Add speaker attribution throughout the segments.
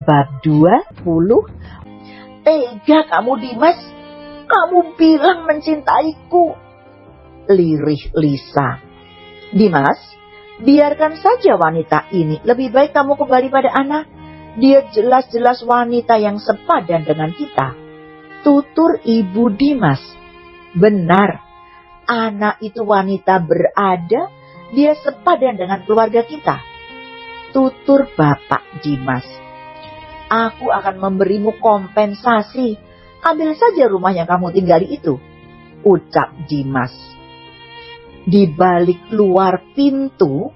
Speaker 1: Bab 20. Tega kamu, Dimas. Kamu bilang mencintaiku. Lirih Lisa. Dimas, biarkan saja wanita ini. Lebih baik kamu kembali pada Ana. Dia jelas-jelas wanita yang sepadan dengan kita. Tutur Ibu Dimas. Benar, Ana itu wanita berada. Dia sepadan dengan keluarga kita. Tutur Bapak Dimas. Aku akan memberimu kompensasi. Ambil saja rumah yang kamu tinggali itu, ucap Dimas. Di balik luar pintu,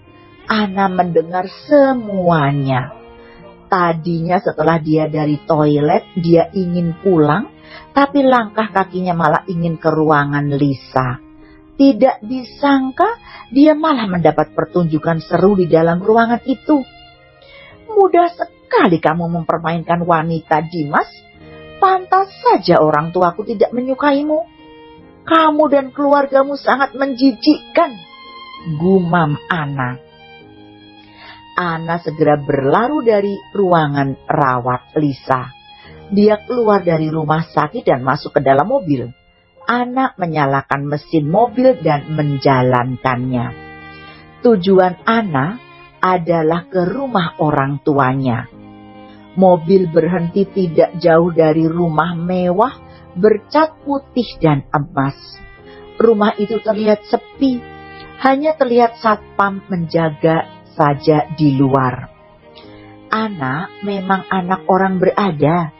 Speaker 1: Ana mendengar semuanya. Tadinya setelah dia dari toilet, dia ingin pulang, tapi langkah kakinya malah ingin ke ruangan Lisa. Tidak disangka, dia malah mendapat pertunjukan seru di dalam ruangan itu. Mudah sekali kamu mempermainkan wanita, Dimas. Pantas saja orang tuaku tidak menyukaimu. Kamu dan keluargamu sangat menjijikkan, gumam Ana. Ana segera berlaru dari ruangan rawat Lisa. Dia keluar dari rumah sakit dan masuk ke dalam mobil. Ana menyalakan mesin mobil dan menjalankannya. Tujuan Ana adalah ke rumah orang tuanya. Mobil berhenti tidak jauh dari rumah mewah bercat putih dan emas. Rumah itu terlihat sepi, hanya terlihat satpam menjaga saja di luar. Ana memang anak orang berada.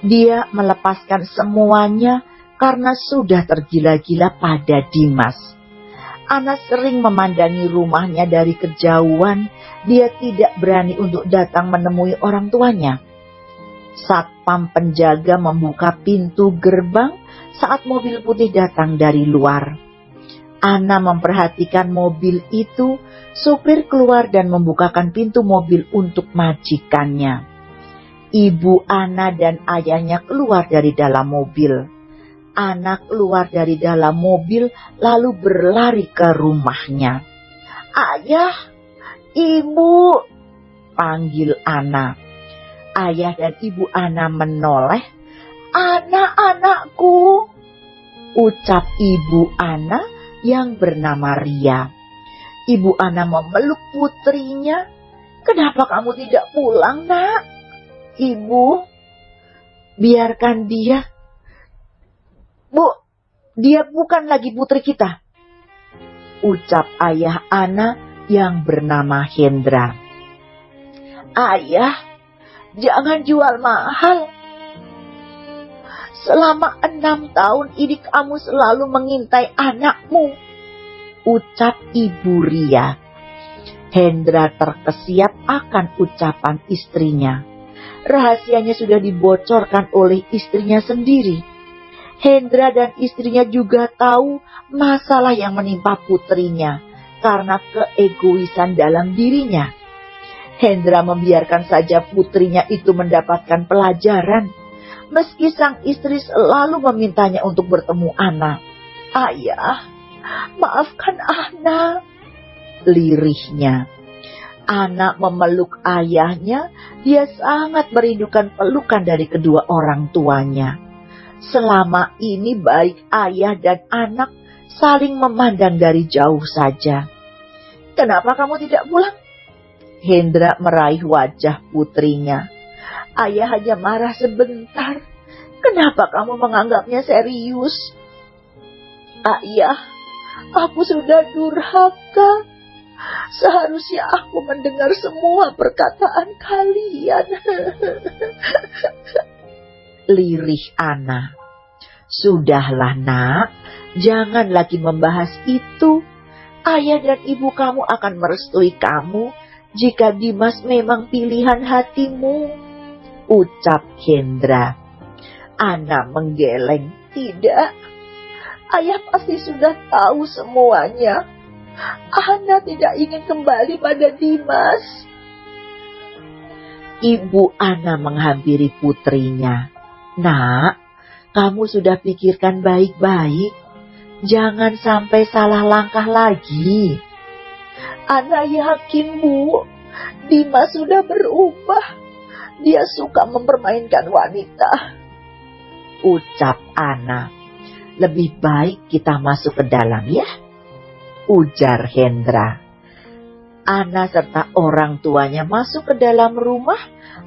Speaker 1: Dia melepaskan semuanya karena sudah tergila-gila pada Dimas. Ana sering memandangi rumahnya dari kejauhan. Dia tidak berani untuk datang menemui orang tuanya. Satpam penjaga membuka pintu gerbang saat mobil putih datang dari luar. Ana memperhatikan mobil itu. Supir keluar dan membukakan pintu mobil untuk majikannya. Ibu Ana dan ayahnya keluar dari dalam mobil. Ana keluar dari dalam mobil lalu berlari ke rumahnya. Ayah, Ibu, panggil Ana. Ayah dan Ibu Ana menoleh. Anak-anakku, ucap Ibu Ana yang bernama Ria. Ibu Ana memeluk putrinya. Kenapa kamu tidak pulang, Nak? Ibu, biarkan dia. Bu, dia bukan lagi putri kita, ucap ayah Ana yang bernama Hendra. Ayah, jangan jual mahal. Selama 6 tahun ini kamu selalu mengintai anakmu, ucap Ibu Ria. Hendra terkesiap akan ucapan istrinya. Rahasianya sudah dibocorkan oleh istrinya sendiri. Hendra dan istrinya juga tahu masalah yang menimpa putrinya karena keegoisan dalam dirinya. Hendra membiarkan saja putrinya itu mendapatkan pelajaran, meski sang istri selalu memintanya untuk bertemu Ana. Ayah, maafkan Ana, lirihnya. Ana memeluk ayahnya. Dia sangat merindukan pelukan dari kedua orang tuanya. Selama ini baik ayah dan anak saling memandang dari jauh saja. Kenapa kamu tidak pulang? Hendra meraih wajah putrinya. Ayah hanya marah sebentar. Kenapa kamu menganggapnya serius? Ayah, aku sudah durhaka. Seharusnya aku mendengar semua perkataan kalian. Lirih Ana. Sudahlah, Nak, jangan lagi membahas itu. Ayah dan ibu kamu akan merestui kamu jika Dimas memang pilihan hatimu, ucap Hendra. Ana menggeleng. Tidak, ayah pasti sudah tahu semuanya. Ana tidak ingin kembali pada Dimas. Ibu Ana menghampiri putrinya. Nak, kamu sudah pikirkan baik-baik. Jangan sampai salah langkah lagi. Ana yakin, Bu, Dimas sudah berubah. Dia suka mempermainkan wanita, ucap Ana. Lebih baik kita masuk ke dalam ya, ujar Hendra. Ana serta orang tuanya masuk ke dalam rumah.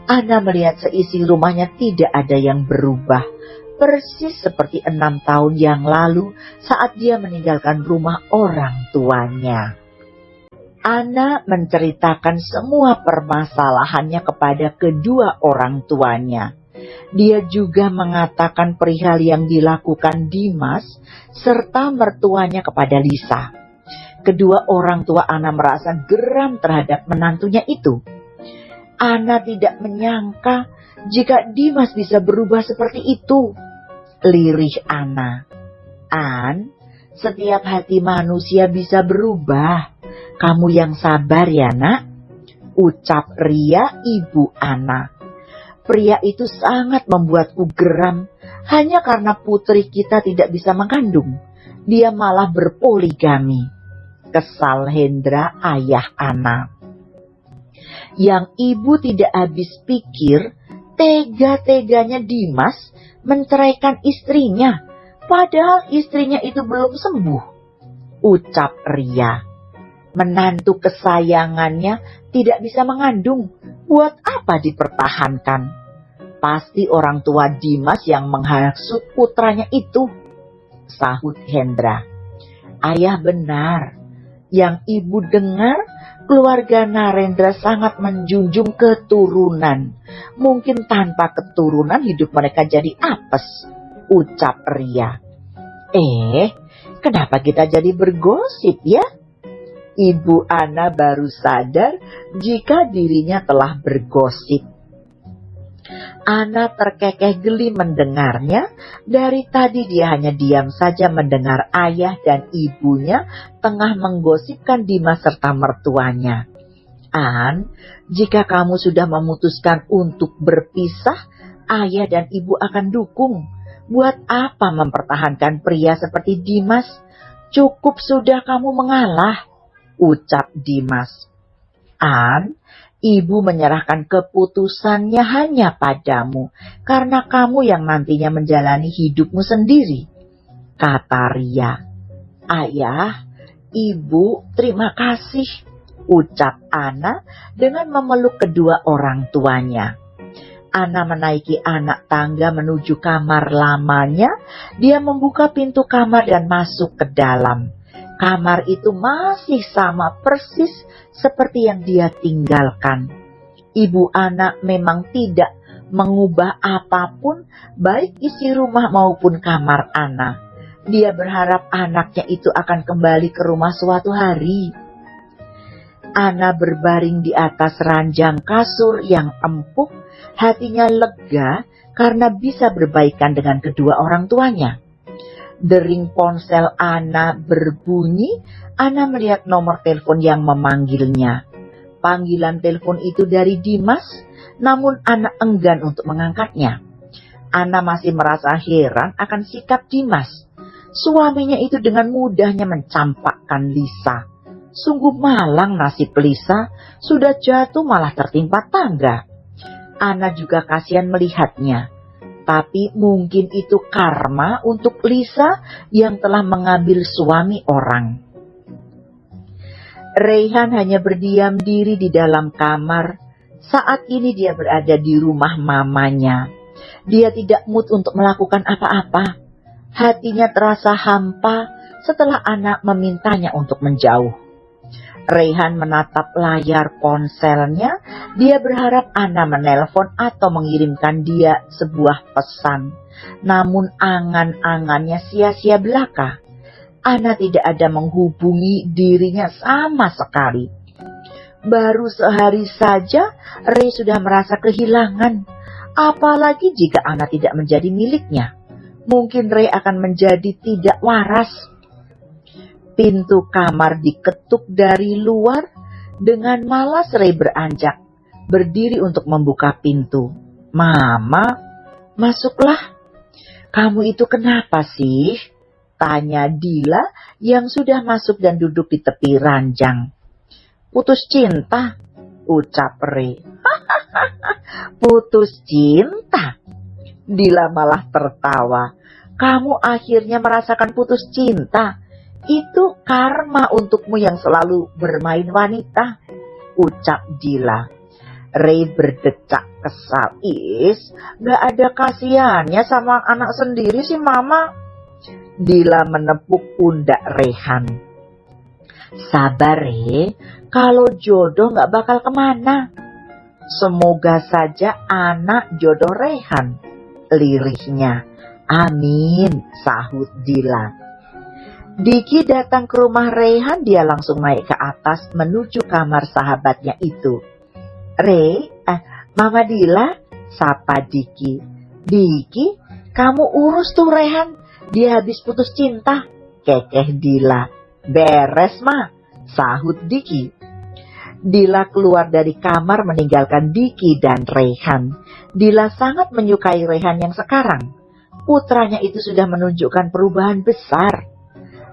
Speaker 1: Ana melihat seisi rumahnya tidak ada yang berubah, persis seperti 6 tahun yang lalu saat dia meninggalkan rumah orang tuanya. Ana menceritakan semua permasalahannya kepada kedua orang tuanya. Dia juga mengatakan perihal yang dilakukan Dimas serta mertuanya kepada Lisa. Kedua orang tua Ana merasa geram terhadap menantunya itu. Ana tidak menyangka jika Dimas bisa berubah seperti itu. Lirih Ana. An, setiap hati manusia bisa berubah. Kamu yang sabar ya nak, ucap Ria ibu Ana. Pria itu sangat membuatku geram. Hanya karena putri kita tidak bisa mengandung, dia malah berpoligami. Kesal Hendra ayah Ana. Yang ibu tidak habis pikir, tega-teganya Dimas menceraikan istrinya, padahal istrinya itu belum sembuh, ucap Ria. Menantu kesayangannya tidak bisa mengandung, buat apa dipertahankan? Pasti orang tua Dimas yang menghasut putranya itu, sahut Hendra. Ayah benar, yang ibu dengar keluarga Narendra sangat menjunjung keturunan. Mungkin tanpa keturunan hidup mereka jadi apes, ucap Ria. Kenapa kita jadi bergosip ya? Ibu Ana baru sadar jika dirinya telah bergosip. Ana terkekeh geli mendengarnya. Dari tadi dia hanya diam saja mendengar ayah dan ibunya tengah menggosipkan Dimas serta mertuanya. An, jika kamu sudah memutuskan untuk berpisah, ayah dan ibu akan dukung. Buat apa mempertahankan pria seperti Dimas? Cukup sudah kamu mengalah, ucap Dimas. An, ibu menyerahkan keputusannya hanya padamu, karena kamu yang nantinya menjalani hidupmu sendiri, kata Ria. Ayah, ibu, terima kasih, ucap Ana dengan memeluk kedua orang tuanya. Ana menaiki anak tangga menuju kamar lamanya. Dia membuka pintu kamar dan masuk ke dalam. Kamar itu masih sama persis seperti yang dia tinggalkan. Ibu anak memang tidak mengubah apapun, baik isi rumah maupun kamar Ana. Dia berharap anaknya itu akan kembali ke rumah suatu hari. Ana berbaring di atas ranjang kasur yang empuk, hatinya lega karena bisa berbaikan dengan kedua orang tuanya. Dering ponsel Ana berbunyi. Ana melihat nomor telepon yang memanggilnya. Panggilan telepon itu dari Dimas, namun Ana enggan untuk mengangkatnya. Ana masih merasa heran akan sikap Dimas. Suaminya itu dengan mudahnya mencampakkan Lisa. Sungguh malang nasib Lisa, sudah jatuh malah tertimpa tangga. Ana juga kasihan melihatnya. Tapi mungkin itu karma untuk Lisa yang telah mengambil suami orang. Reyhan hanya berdiam diri di dalam kamar. Saat ini dia berada di rumah mamanya. Dia tidak mood untuk melakukan apa-apa. Hatinya terasa hampa setelah anak memintanya untuk menjauh. Reyhan menatap layar ponselnya. Dia berharap Ana menelpon atau mengirimkan dia sebuah pesan. Namun angan-angannya sia-sia belaka. Ana tidak ada menghubungi dirinya sama sekali. Baru sehari saja Rey sudah merasa kehilangan. Apalagi jika Ana tidak menjadi miliknya. Mungkin Rey akan menjadi tidak waras. Pintu kamar diketuk dari luar. Dengan malas Rey beranjak, berdiri untuk membuka pintu. Mama, masuklah. Kamu itu kenapa sih? Tanya Dila yang sudah masuk dan duduk di tepi ranjang. Putus cinta, ucap Rey. Putus cinta? Dila malah tertawa. Kamu akhirnya merasakan putus cinta. Itu karma untukmu yang selalu bermain wanita, ucap Dila. Ray berdecak kesal. Gak ada kasihannya sama anak sendiri sih Mama. Dila menepuk pundak Rehan. Sabar Ray, kalau jodoh gak bakal kemana. Semoga saja anak jodoh Rehan, lirihnya. Amin, sahut Dila. Diki datang ke rumah Rehan, dia langsung naik ke atas menuju kamar sahabatnya itu. Mama Dila, sapa Diki. Diki, kamu urus tuh Rehan, dia habis putus cinta, kekeh Dila. Beres Ma, sahut Diki. Dila keluar dari kamar meninggalkan Diki dan Rehan. Dila sangat menyukai Rehan yang sekarang. Putranya itu sudah menunjukkan perubahan besar.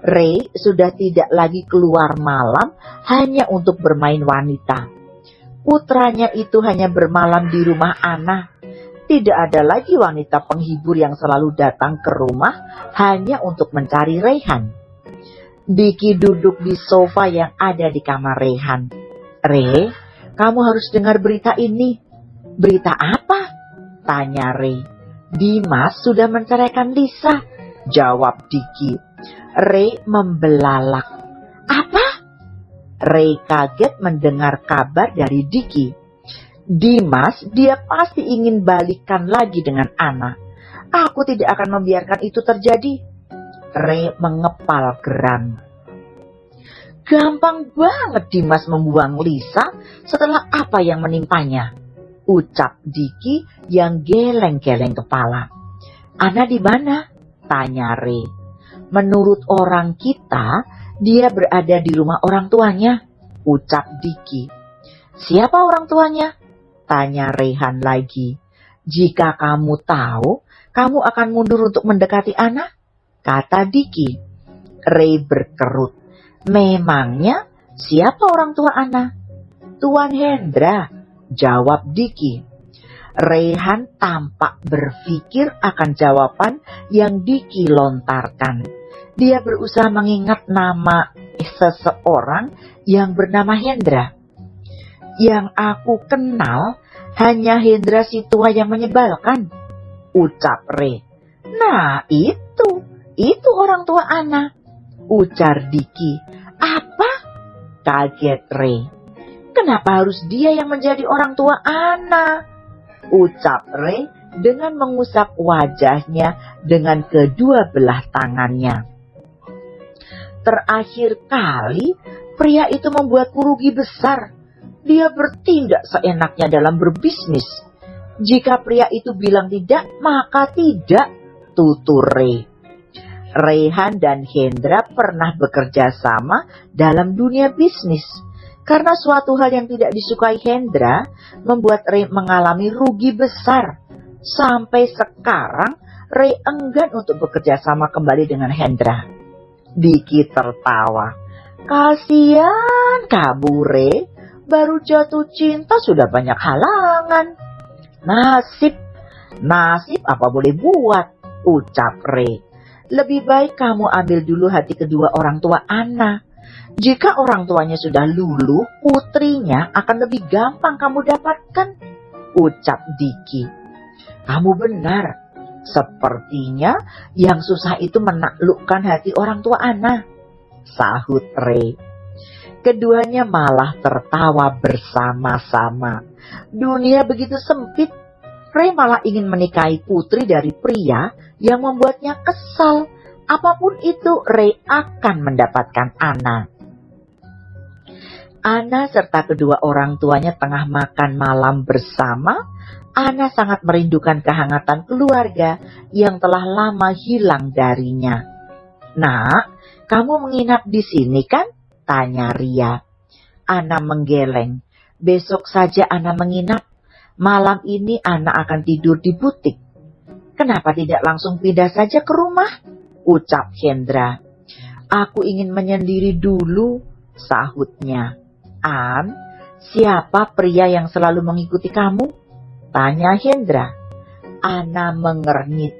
Speaker 1: Ray sudah tidak lagi keluar malam hanya untuk bermain wanita. Putranya itu hanya bermalam di rumah Ana. Tidak ada lagi wanita penghibur yang selalu datang ke rumah hanya untuk mencari Rehan. Diki duduk di sofa yang ada di kamar Rehan. Ray, kamu harus dengar berita ini. Berita apa? Tanya Ray. Dimas sudah menceraikan Lisa, jawab Diki. Ray membelalak. Apa? Ray kaget mendengar kabar dari Diki. Dimas, dia pasti ingin balikan lagi dengan Ana. Aku tidak akan membiarkan itu terjadi. Ray mengepal geram. Gampang banget Dimas membuang Lisa setelah apa yang menimpanya, ucap Diki yang geleng-geleng kepala. Ana di mana? Tanya Ray. Menurut orang kita, dia berada di rumah orang tuanya, ucap Diki. Siapa orang tuanya? Tanya Rehan lagi. Jika kamu tahu, kamu akan mundur untuk mendekati Ana, kata Diki. Ray berkerut. Memangnya siapa orang tua Ana? Tuan Hendra, jawab Diki. Rehan tampak berpikir akan jawaban yang Diki lontarkan. Dia berusaha mengingat nama seseorang yang bernama Hendra. Yang aku kenal hanya Hendra si tua yang menyebalkan, ucap Ray. Nah itu orang tua Ana, ujar Diki. Apa? Kaget Ray. Kenapa harus dia yang menjadi orang tua Ana? Ucap Ray dengan mengusap wajahnya dengan kedua belah tangannya. Terakhir kali, pria itu membuatku rugi besar. Dia bertindak seenaknya dalam berbisnis. Jika pria itu bilang tidak, maka tidak, tutur Ray. Rehan dan Hendra pernah bekerja sama dalam dunia bisnis. Karena suatu hal yang tidak disukai Hendra, membuat Ray mengalami rugi besar. Sampai sekarang, Ray enggan untuk bekerja sama kembali dengan Hendra. Diki tertawa. Kasian kamu Ray, baru jatuh cinta sudah banyak halangan. Nasib apa boleh buat, ucap Ray. Lebih baik kamu ambil dulu hati kedua orang tua Ana. Jika orang tuanya sudah luluh, putrinya akan lebih gampang kamu dapatkan, ucap Diki. Kamu benar. Sepertinya yang susah itu menaklukkan hati orang tua Ana, sahut Ray. Keduanya malah tertawa bersama-sama. Dunia begitu sempit. Ray malah ingin menikahi putri dari pria yang membuatnya kesal. Apapun itu, Ray akan mendapatkan Ana. Ana serta kedua orang tuanya tengah makan malam bersama. Ana sangat merindukan kehangatan keluarga yang telah lama hilang darinya. Nak, kamu menginap di sini kan? Tanya Ria. Ana menggeleng. Besok saja Ana menginap. Malam ini Ana akan tidur di butik. Kenapa tidak langsung pindah saja ke rumah? Ucap Hendra. Aku ingin menyendiri dulu, sahutnya. An, siapa pria yang selalu mengikuti kamu? Tanya Hendra. Ana mengernyit.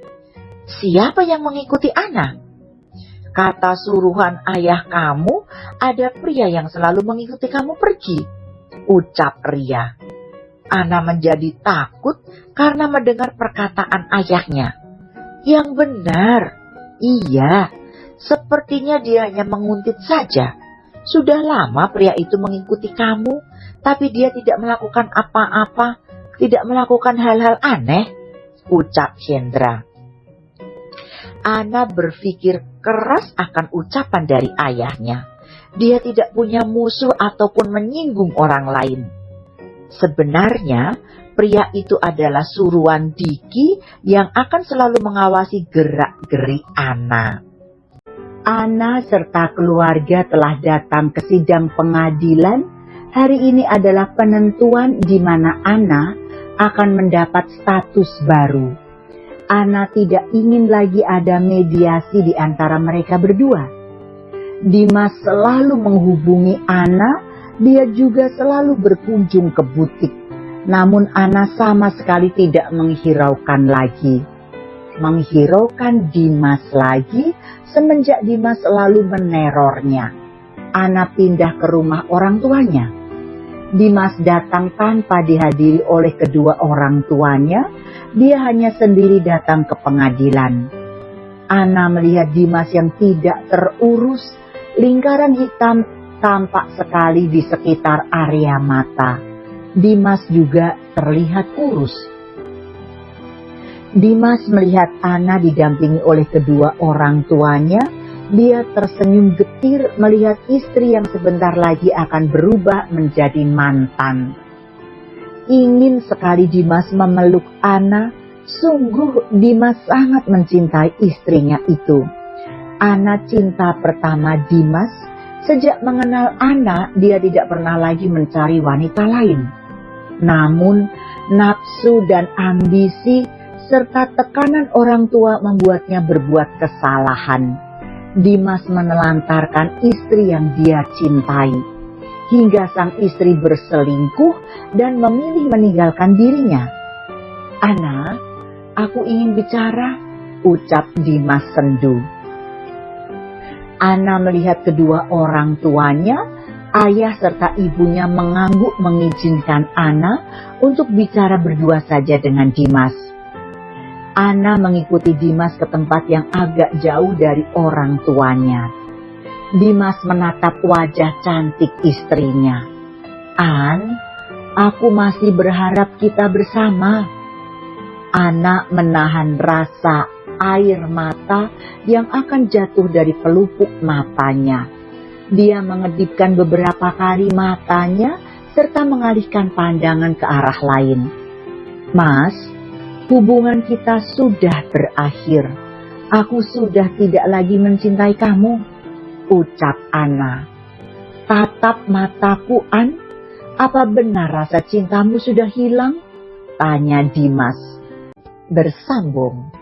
Speaker 1: Siapa yang mengikuti Ana? Kata suruhan ayah kamu, ada pria yang selalu mengikuti kamu pergi, ucap Ria. Ana menjadi takut karena mendengar perkataan ayahnya. Yang benar, iya, sepertinya dia hanya menguntit saja. Sudah lama pria itu mengikuti kamu, tapi dia tidak melakukan apa-apa, tidak melakukan hal-hal aneh, ucap Hendra. Ana berpikir keras akan ucapan dari ayahnya. Dia tidak punya musuh ataupun menyinggung orang lain. Sebenarnya, pria itu adalah suruhan Diki yang akan selalu mengawasi gerak-gerik Ana. Ana serta keluarga telah datang ke sidang pengadilan. Hari ini adalah penentuan di mana Ana akan mendapat status baru. Ana tidak ingin lagi ada mediasi di antara mereka berdua. Dimas selalu menghubungi Ana, dia juga selalu berkunjung ke butik. Namun Ana sama sekali tidak menghiraukan lagi. Menghiraukan Dimas lagi semenjak Dimas selalu menerornya. Ana pindah ke rumah orang tuanya. Dimas datang tanpa dihadiri oleh kedua orang tuanya. Dia hanya sendiri datang ke pengadilan. Ana melihat Dimas yang tidak terurus. Lingkaran hitam tampak sekali di sekitar area mata. Dimas juga terlihat kurus. Dimas melihat Ana didampingi oleh kedua orang tuanya. Dia tersenyum getir melihat istri yang sebentar lagi akan berubah menjadi mantan. Ingin sekali Dimas memeluk Ana. Sungguh Dimas sangat mencintai istrinya itu. Ana cinta pertama Dimas. Sejak mengenal Ana, dia tidak pernah lagi mencari wanita lain. Namun nafsu dan ambisi serta tekanan orang tua membuatnya berbuat kesalahan. Dimas menelantarkan istri yang dia cintai. Hingga sang istri berselingkuh dan memilih meninggalkan dirinya. Ana, aku ingin bicara, ucap Dimas sendu. Ana melihat kedua orang tuanya, ayah serta ibunya mengangguk mengizinkan Ana untuk bicara berdua saja dengan Dimas. Ana mengikuti Dimas ke tempat yang agak jauh dari orang tuanya. Dimas menatap wajah cantik istrinya. An, aku masih berharap kita bersama. Ana menahan rasa air mata yang akan jatuh dari pelupuk matanya. Dia mengedipkan beberapa kali matanya serta mengalihkan pandangan ke arah lain. Mas, hubungan kita sudah berakhir. Aku sudah tidak lagi mencintai kamu, ucap Ana. Tatap mataku, An. Apa benar rasa cintamu sudah hilang? Tanya Dimas. Bersambung.